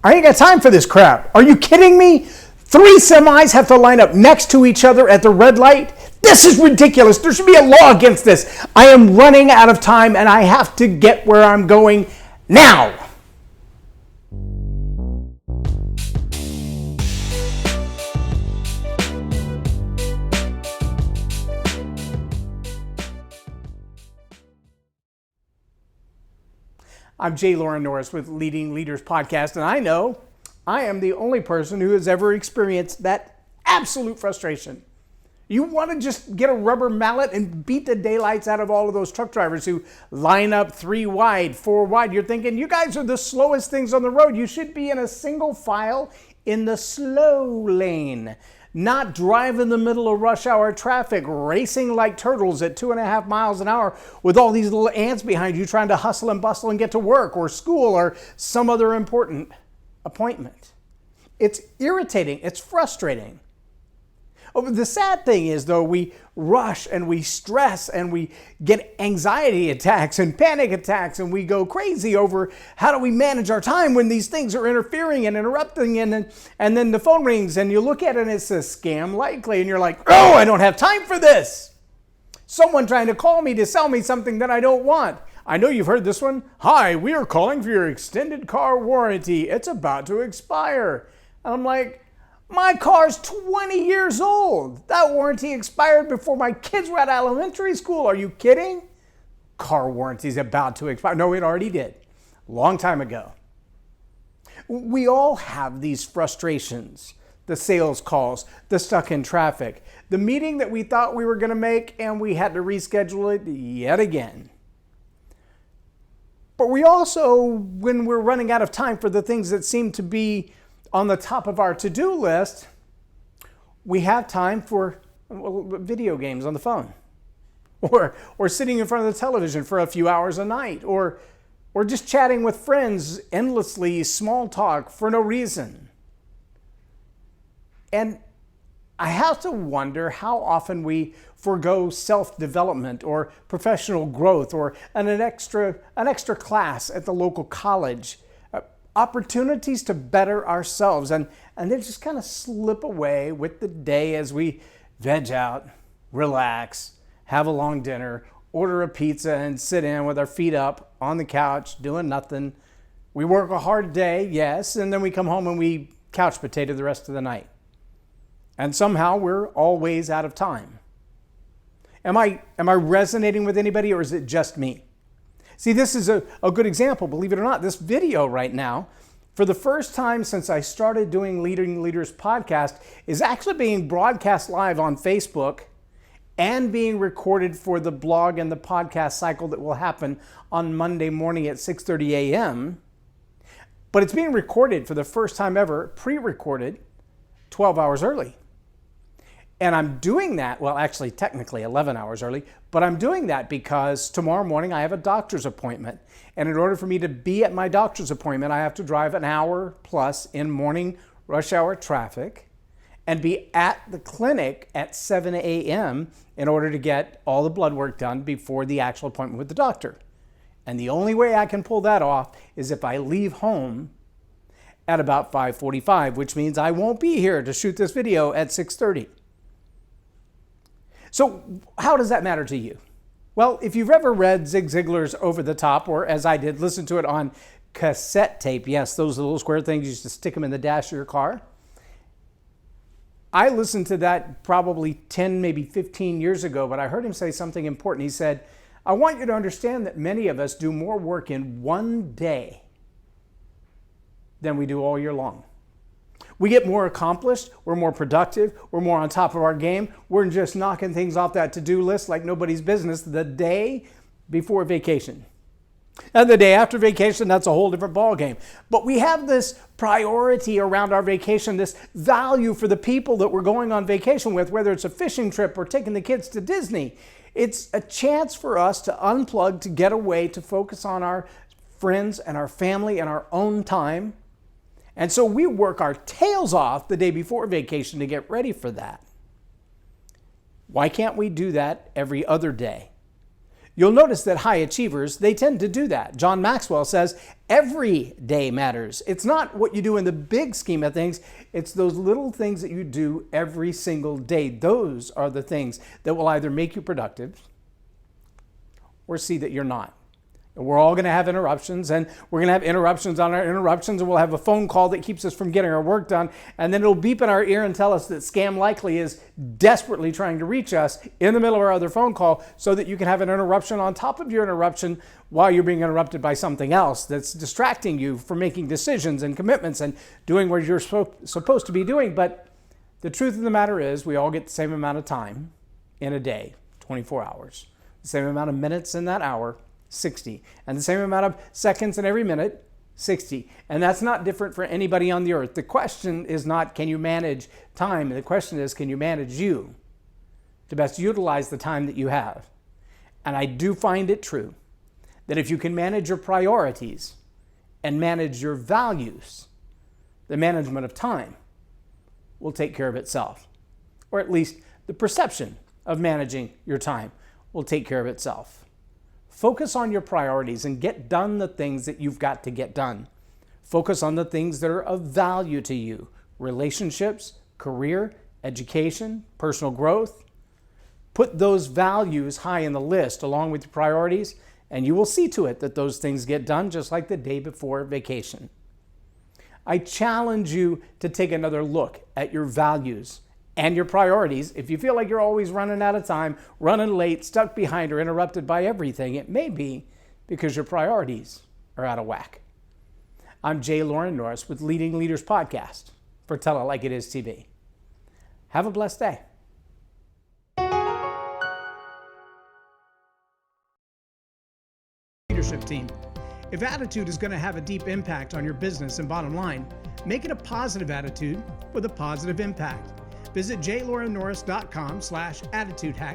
I ain't got time for this crap. Are you kidding me? 3 semis have to line up next to each other at the red light. This is ridiculous. There should be a law against this. I am running out of time and I have to get where I'm going now. I'm Loren Norris with Leading Leaders Podcast, and I know I am the only person who has ever experienced that absolute frustration. You want to just get a rubber mallet and beat the daylights out of all of those truck drivers who line up 3 wide, 4 wide. You're thinking, you guys are the slowest things on the road. You should be in a single file in the slow lane, not drive in the middle of rush hour traffic, racing like turtles at 2.5 miles an hour with all these little ants behind you trying to hustle and bustle and get to work or school or some other important appointment. It's irritating. It's frustrating. The sad thing is, though, we rush and we stress and we get anxiety attacks and panic attacks and we go crazy over how do we manage our time when these things are interfering and interrupting and then the phone rings and you look at it and it's a scam likely and you're like, oh, I don't have time for this. Someone trying to call me to sell me something that I don't want. I know you've heard this one. Hi, we are calling for your extended car warranty. It's about to expire. And I'm like, my car's 20 years old. That warranty expired before my kids were at elementary school. Are you kidding? Car warranty's about to expire. No, it already did. Long time ago. We all have these frustrations. The sales calls, the stuck in traffic, the meeting that we thought we were going to make and we had to reschedule it yet again. But we also, when we're running out of time for the things that seem to be on the top of our to-do list, we have time for video games on the phone or sitting in front of the television for a few hours a night or just chatting with friends endlessly, small talk for no reason. And I have to wonder how often we forego self-development or professional growth or an extra class at the local college, opportunities to better ourselves, and they just kind of slip away with the day as we veg out, relax, have a long dinner, order a pizza, and sit in with our feet up on the couch doing nothing. We work a hard day, yes, and then we come home and we couch potato the rest of the night. And somehow we're always out of time. Am I resonating with anybody, or is it just me? See, this is a good example, believe it or not. This video right now, for the first time since I started doing Leading Leaders Podcast, is actually being broadcast live on Facebook and being recorded for the blog and the podcast cycle that will happen on Monday morning at 6:30 a.m. But it's being recorded for the first time ever, pre-recorded, 12 hours early. And I'm doing that, well, actually, technically 11 hours early, but I'm doing that because tomorrow morning I have a doctor's appointment. And in order for me to be at my doctor's appointment, I have to drive an hour plus in morning rush hour traffic and be at the clinic at 7 a.m. in order to get all the blood work done before the actual appointment with the doctor. And the only way I can pull that off is if I leave home at about 5:45, which means I won't be here to shoot this video at 6:30. So how does that matter to you? Well, if you've ever read Zig Ziglar's Over the Top, or as I did, listen to it on cassette tape, yes, those little square things, you used to stick them in the dash of your car. I listened to that probably 10, maybe 15 years ago, but I heard him say something important. He said, I want you to understand that many of us do more work in one day than we do all year long. We get more accomplished, we're more productive, we're more on top of our game, we're just knocking things off that to-do list like nobody's business the day before vacation. And the day after vacation, that's a whole different ballgame. But we have this priority around our vacation, this value for the people that we're going on vacation with, whether it's a fishing trip or taking the kids to Disney. It's a chance for us to unplug, to get away, to focus on our friends and our family and our own time. And so we work our tails off the day before vacation to get ready for that. Why can't we do that every other day? You'll notice that high achievers, they tend to do that. John Maxwell says, every day matters. It's not what you do in the big scheme of things. It's those little things that you do every single day. Those are the things that will either make you productive or see that you're not. We're all going to have interruptions, and we're going to have interruptions on our interruptions, and we'll have a phone call that keeps us from getting our work done, and then it'll beep in our ear and tell us that Scam Likely is desperately trying to reach us in the middle of our other phone call so that you can have an interruption on top of your interruption while you're being interrupted by something else that's distracting you from making decisions and commitments and doing what you're supposed to be doing. But the truth of the matter is we all get the same amount of time in a day, 24 hours, the same amount of minutes in that hour, 60, and the same amount of seconds in every minute, 60. And that's not different for anybody on the earth. The question is not, can you manage time? The question is, can you manage you to best utilize the time that you have? And I do find it true that if you can manage your priorities and manage your values, the management of time will take care of itself. Or at least the perception of managing your time will take care of itself. Focus on your priorities and get done the things that you've got to get done. Focus on the things that are of value to you. Relationships, career, education, personal growth. Put those values high in the list along with your priorities, and you will see to it that those things get done just like the day before vacation. I challenge you to take another look at your values and your priorities. If you feel like you're always running out of time, running late, stuck behind, or interrupted by everything, it may be because your priorities are out of whack. I'm Loren Norris with Leading Leaders Podcast for Tell It Like It Is TV. Have a blessed day. Leadership team. If attitude is going to have a deep impact on your business and bottom line, make it a positive attitude with a positive impact. Visit jlorennorris.com/attitude hack